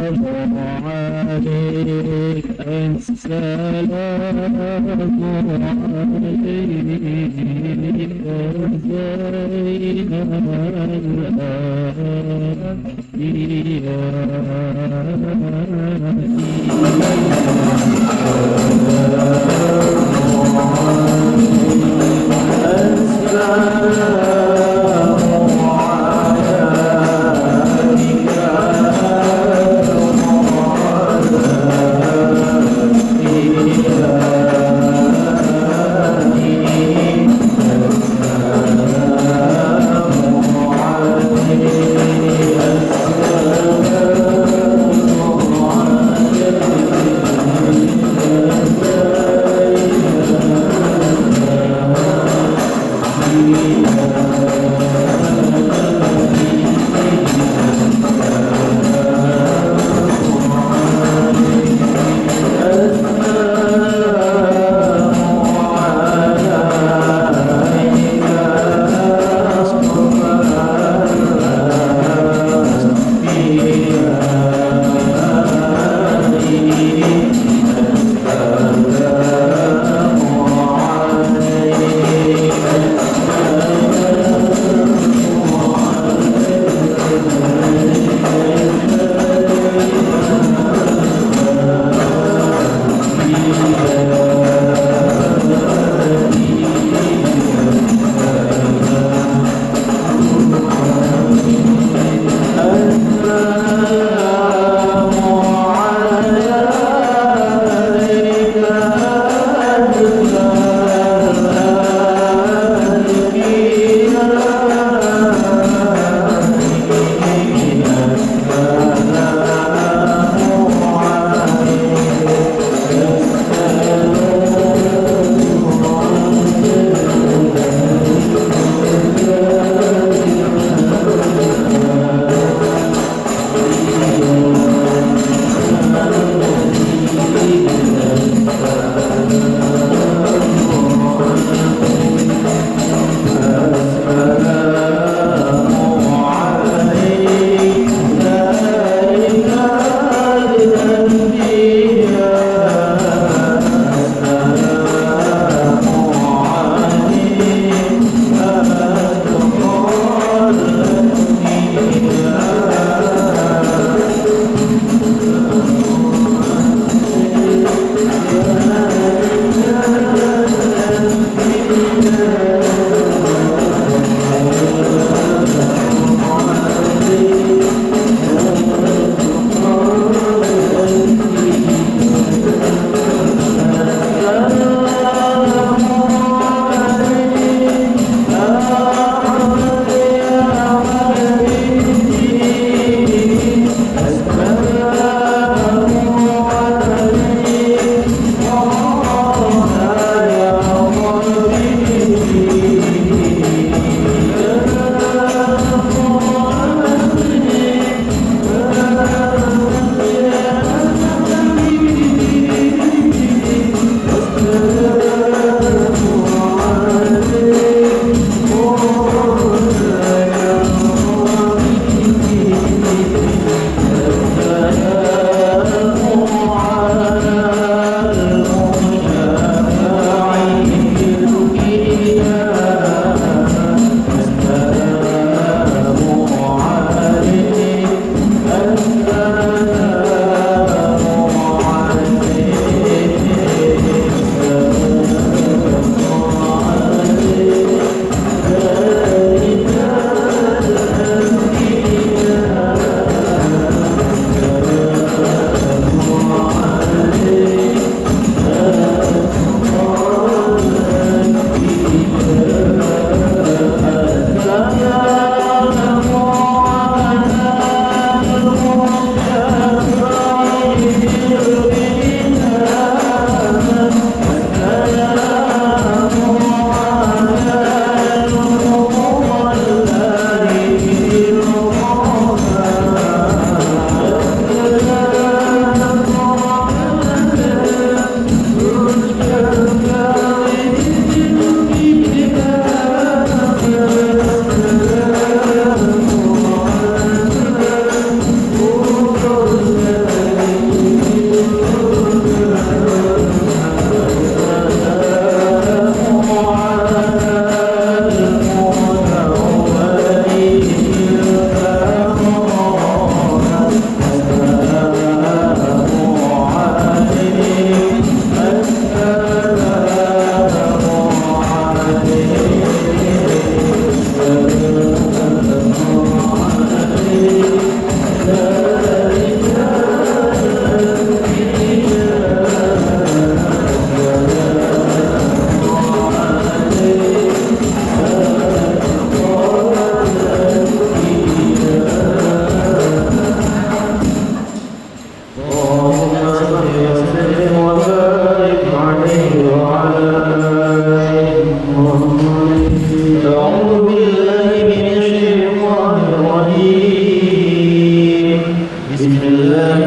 السلام عليك زين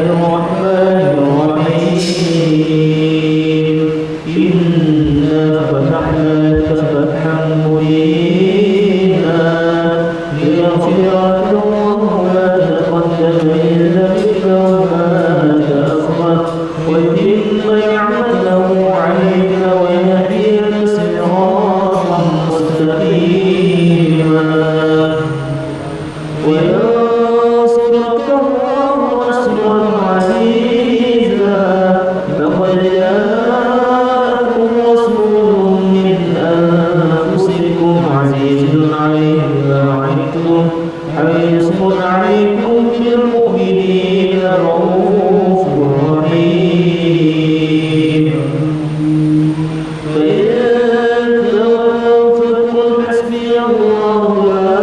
الرحمن الرحيم إنا فتحنا لك فتحا مبينا ليغفر لك الله ما تقدم من ذنبك وما تأخر ويتم نعمته عليك ويهديك صراطا مستقيما وينصرك الله نصرا عزيزا لقد جاءكم رسول من أنفسكم عزيز عليه ما عنتم حريص عليكم بالمؤمنين رؤوف رحيم فإن تولوا فقل حسبي الله لا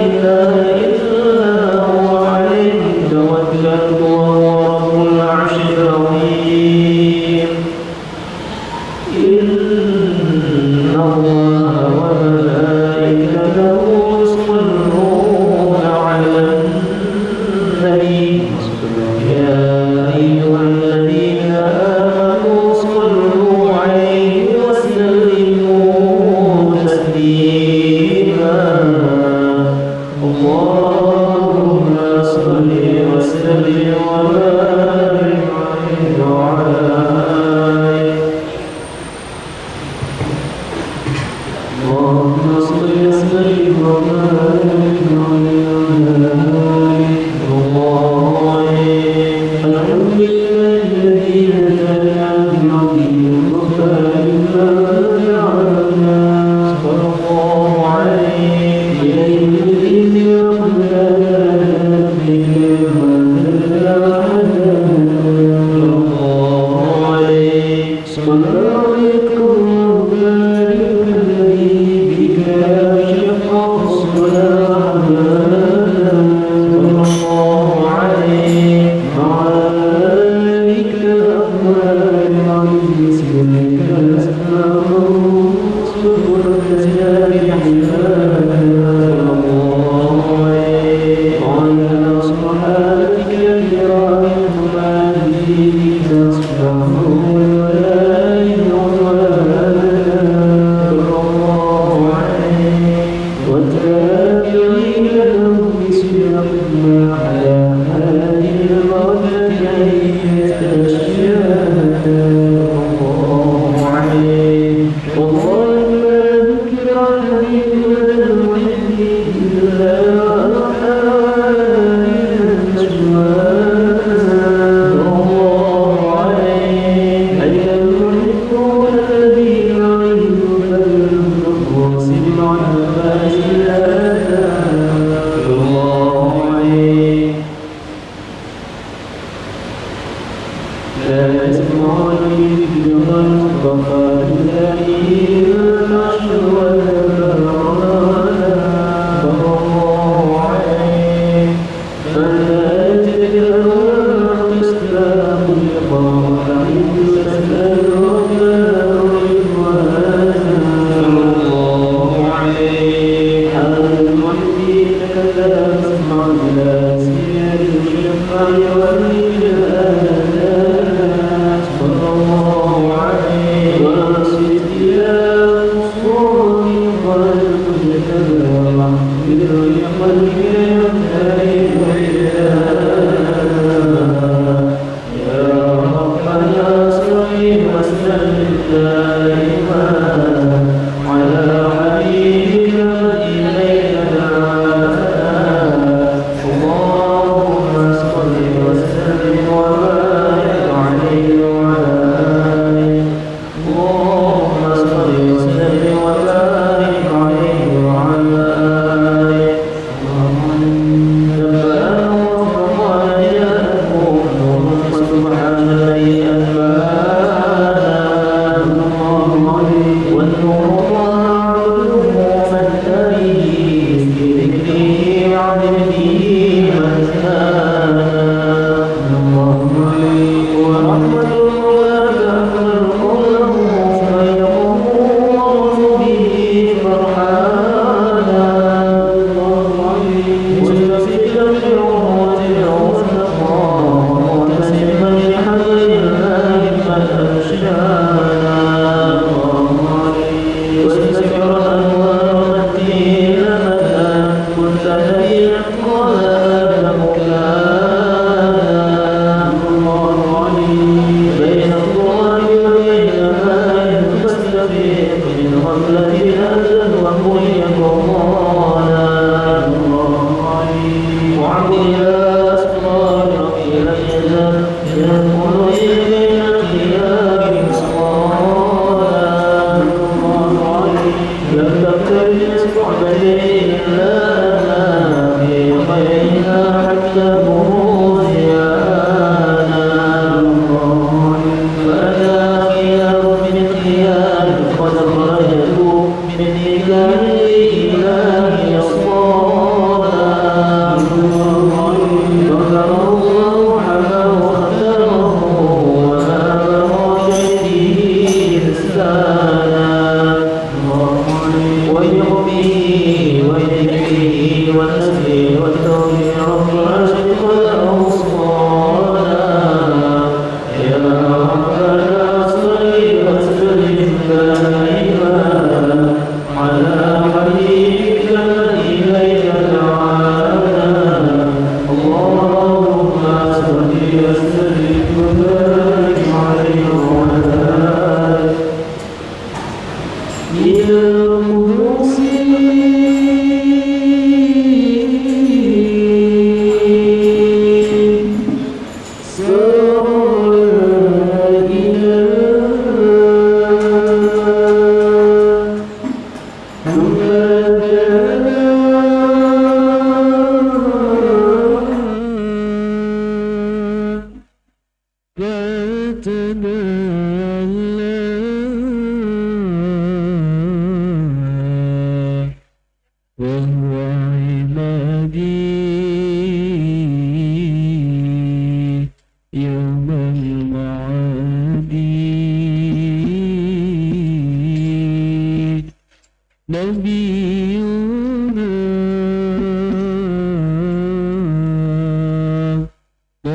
إله إلا هو عليه توكلت وهو رب العرش العظيم إن الله وملائكته يصلون على النبي يا أيها الذين آمنوا صلوا عليه وسلموا تسليما اللهم صل وسلم وبارك عليه وعلى آله اللهم صل وسلم وبارك عليه وعلى آله الحمد لله الذي هدانا بعظيم المختار فاتبعنا صلى الله عليه إليه بالإذن وقدرنا صلى عليكم وبارك الذي بك شفع الصلاة صلى الله عليه وعلى آلك الأطهار العزيز بك أسماء صبر الأزياء صلى الله عليه وعلى أصحابك الكرام المهاجرين أصحابه والولاء صلى الله عليه والتابعين لهم بسبقنا على هذه المغفرة الأشياء الله عليه والله ما ذكر الحديث ولا المحب إلا الله عليه أي المحبون الذين عليهم فليصل على باس الله عليه لا يسمعون بذكر المصطفى الذين نشر الله عليه فلا يتكلم استسلام لقاء يستسلم صلى الله عليه حال المحبين لا تسمع لا سير الشفاء والإجلال صلى الله عليه وأصلت إلى أصول قلب الكبار بدر قلبك يمتلئ يا ربنا صل وسلم دائما على حبيبك إليك اللهم صل وسلم وهو عمادي يوم المعادي نبينا طه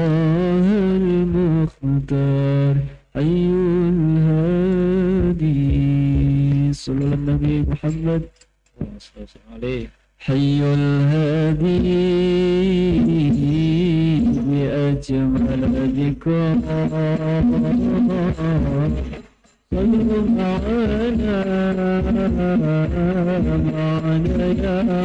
المختار حي الهادي صلى الله على النبي محمد عليه حي الهادي بأجمل ذكر صلوا معنا يا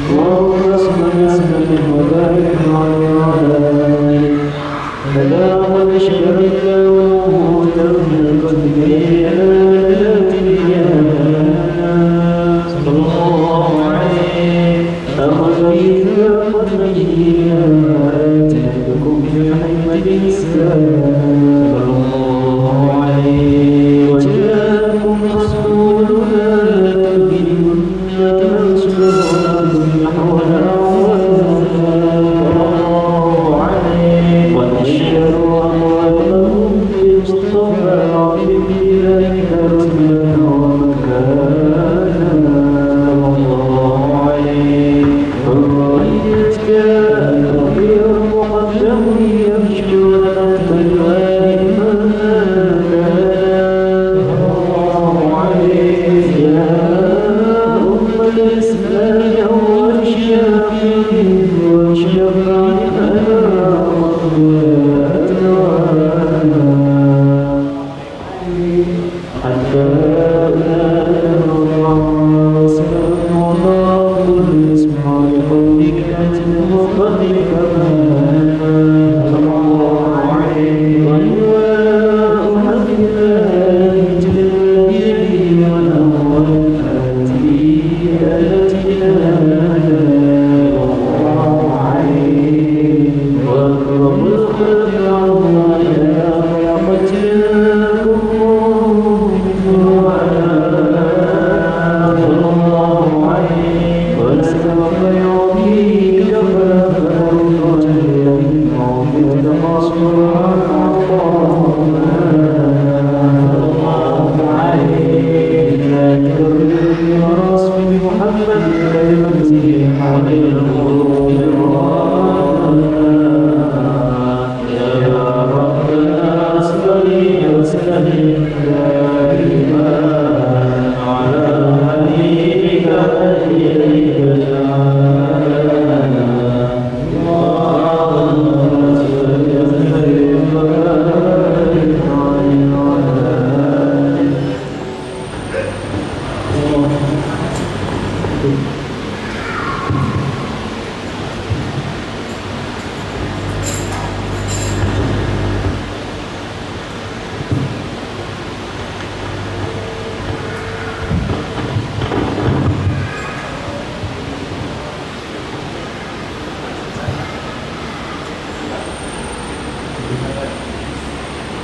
اللهم صل وسلم وبارك عليه وعلى آله فلا قد شرك وموت من القلب صلى الله عليه أخذ ميثاق النبيات لكم بحكمة الإسلام صلى الله عليه وجاءكم رسولنا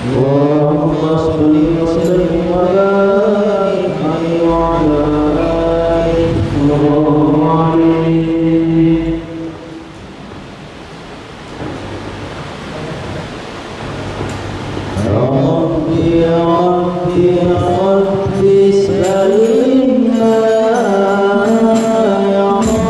اللهم صل وسلم وبارك عليه وعلى آله صلى الله عليه ربي ربي ربي سلمنا يا رب يا رب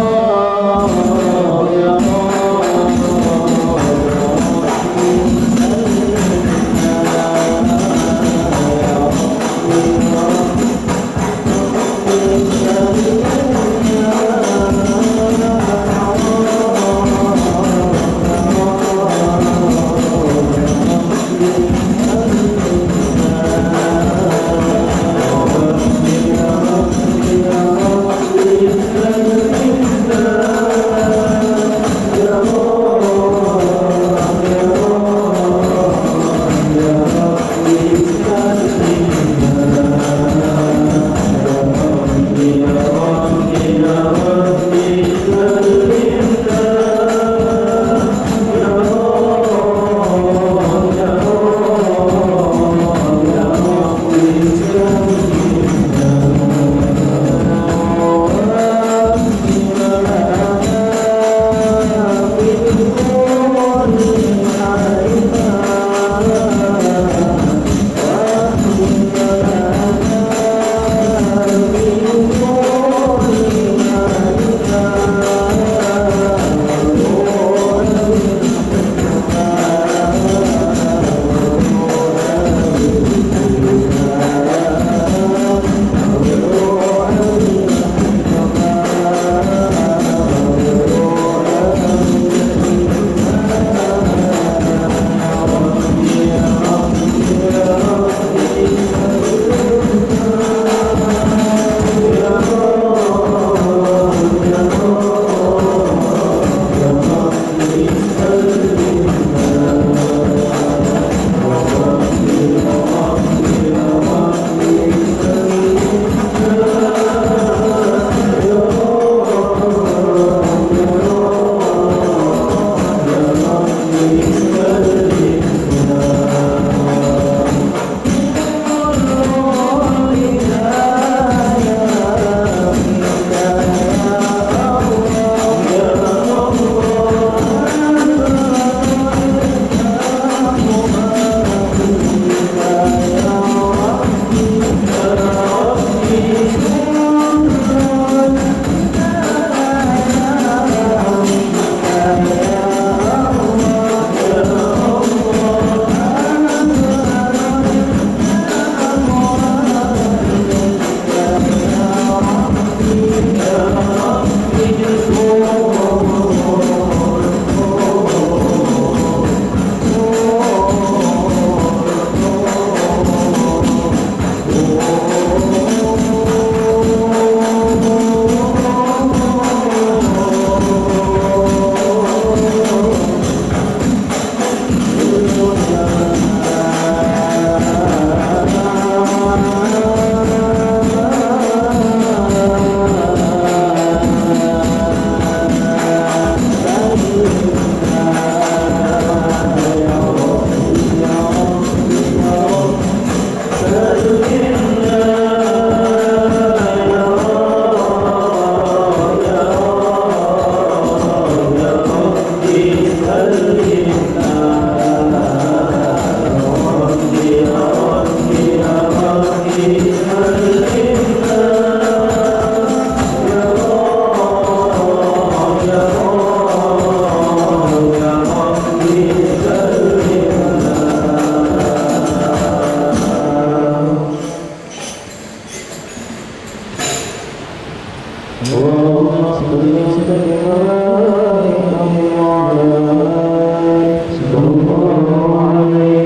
صل وسلم وبارك عليه وعلى آله صلى الله عليه.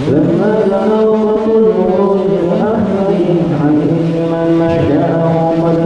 لما بلغ كل رسل أحمد عليه من ما جاءه قد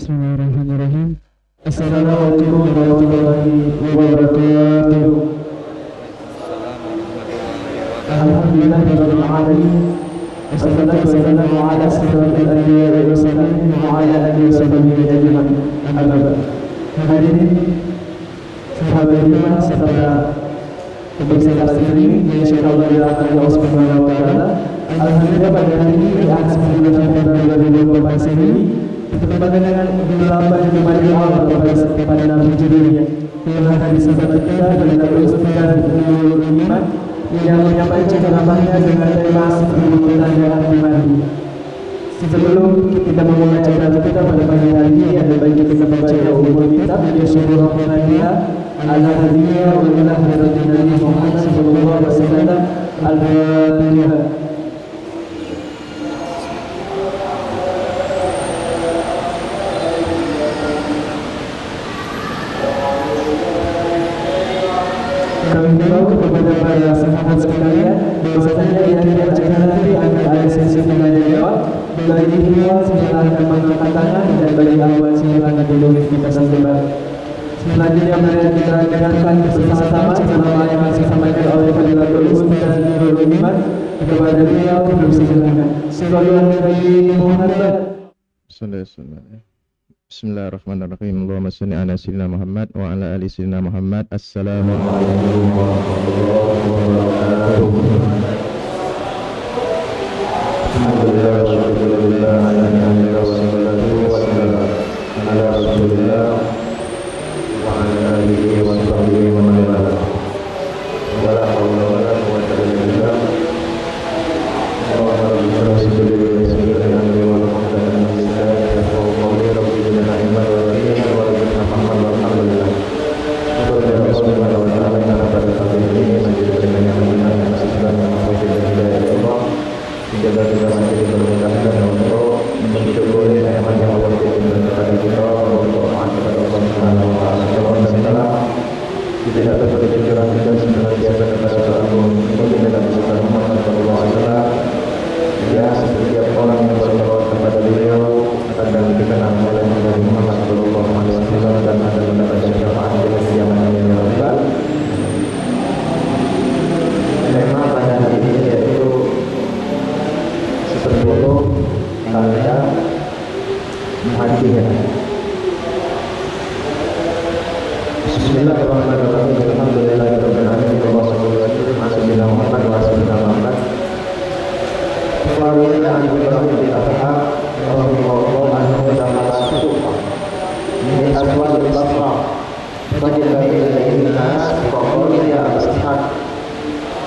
Bismillahirrahmanirrahim. Assalamualaikum warahmatullahi wabarakatuh. Alhamdulillahirabbil alamin. Wassalatu wassalamu ala asyrafil anbiya'i wal mursalin wa ala alihi wa sahbihi ajma'in. Amma ba'd. Hadirin sahabat iman serta pemirsa sekalian yang insyaallah dirahmati Allah Subhanahu wa taala. Alhamdulillah pada hari ini yang 9 September 2024 ini bertepatan dengan 8 Jumadil Awal pada 6 Hijriah telah hadir bersama kita dengan Ustaz Nurul Iman yang menyampaikan ceramahnya dengan tema pertanyaan pribadi. Sebelum kita memulai acara kita pada pagi hari ini, ada baiknya kita membaca umum kitab dari surah Al-Fatihah Al-Hadiyah wa ila hadratin Nabi Muhammad sallallahu alaihi wasallam. Al-Fatihah. Kami tahu kepada para sahabat sekalian bahwasanya di akhir acara nanti akan ada sesi tanya jawab. Bagi ikhwan silakan mengangkat tangan dan bagi akhwat silakan duduk di atas tempat. Selanjutnya mari kita dengarkan bersama-sama ceramah yang akan disampaikan oleh Fadilatul Ustaz Nurul Iman. Kepada beliau dipersilakan. Sallallahu alaihi Muhammad. Bismillahirrahmanirrahim. Allahumma shalli ala sayyidina Muhammad wa ala ali sayyidina Muhammad. Assalamualaikum warahmatullahi wabarakatuh. Alhamdulillah wa syukurillah ala ni'mati wassalatu wassalamu ala rasulillah wa ala alihi wa sahbihi wa man wala. Wala haula wala quwwata illa billah. Allahumma rabbi shrah li sadri wa yassir li amri wa hlul 'uqdatam min lisani yafqahu qawli. Rabbi zidna ilman wa yaqinan warzuqna fahman walhamdulillah. Berdoa subhanahu wa ta'ala karena pada kali ini menjadi dengan yang masih sedang menghadapi hidayah Allah. Menjaga kita masih dipermudah dan untuk mensyukuri nikmat yang Allah berikan kepada kita, untuk taat kepada Allah Subhanahu wa ta'ala. Alhamdulillah. Tidak seperti pikiran kita senantiasa kepada Allah dan dalam sunnah Muhammad sallallahu alaihi wasallam. Ya, setiap orang yang bertawaf kepada beliau akan dikenal oleh Nabi Muhammad sallallahu alaihi wasallam dan akan mendapatkan syafaat di kiamat yang kelak. Tema pada hari ini yaitu 10 tanda hatinya. Bismillahirrahmanirrahim. Alhamdulillahirabbil alamin. Wassalatu wassalamu ala Muhammad wa ala Muhammad. Qala an Ibrahim bin Adham rahimahullah anhu ta'ala suqa min aswal al-basra fajala ilayhi an-nas faqala ya ashab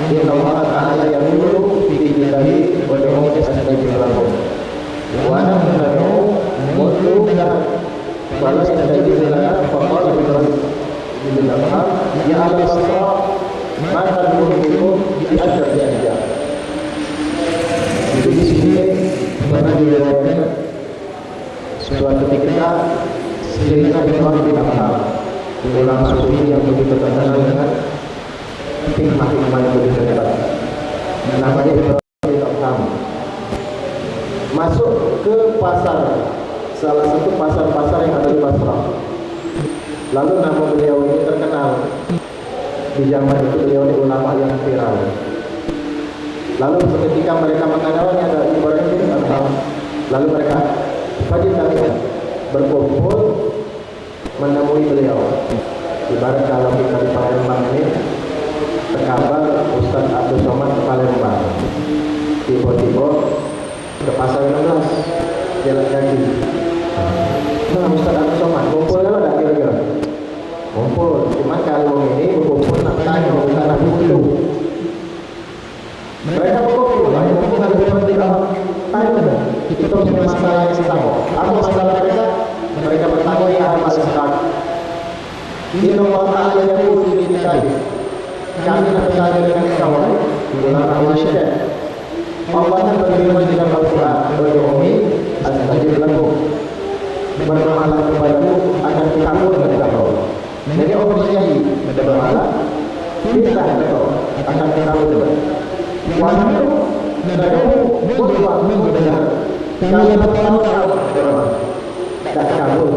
inna Allah ta'ala yaqulu fi kitabihi wa da'u astajib lakum wa ana nad'u mutluka falas astajib lana faqala Ibrahim bin Adham ya al-basra ma tad'u bi ajab ya. Di sini pernah diriwayatkan suatu ketika Sayyidina Ibrahim bin Adham, ulama sufi yang begitu terkenal dengan hikmah-hikmah yang begitu hebat. Namanya Ibrahim bin Adham. Masuk ke pasar, salah satu pasar-pasar yang ada di Basrah. Lalu nama beliau ini terkenal. Di zaman itu beliau ini ulama yang viral. Lalu ketika mereka mengenalnya ada Ibrahim bin Adham, lalu mereka pagi kalian berkumpul menemui beliau. Ibarat kalau kita di Palembang ini terkabar Ustaz Abdul Somad ke Palembang, tiba-tiba ke pasar 16 jalan kaki. Nah, Ustaz Abdul Somad kumpul kan ada kira-kira? Kumpul, cuma kalau ini berkumpul nak tanya Ustaz Abdul Somad. Mereka berkumpul, hanya mungkin ada beberapa tanya, kita punya masalah yang sama. Apa masalah mereka? Mereka bertanya ya apa sehat? Inna Allah Ta'ala yaqulu fi kitabih. Kami nak bertanya dengan kawan di dalam Al-Syekh. Allah berfirman di dalam Al-Quran, "Berdoa astajib lakum." Berdoalah kepadaku akan dikabul kepada kau. Jadi orang berjanji berdoalah, minta kau akan dikabul. Wanita nadau berdoa mendengar. Kalau berdoa tidak kami tahun.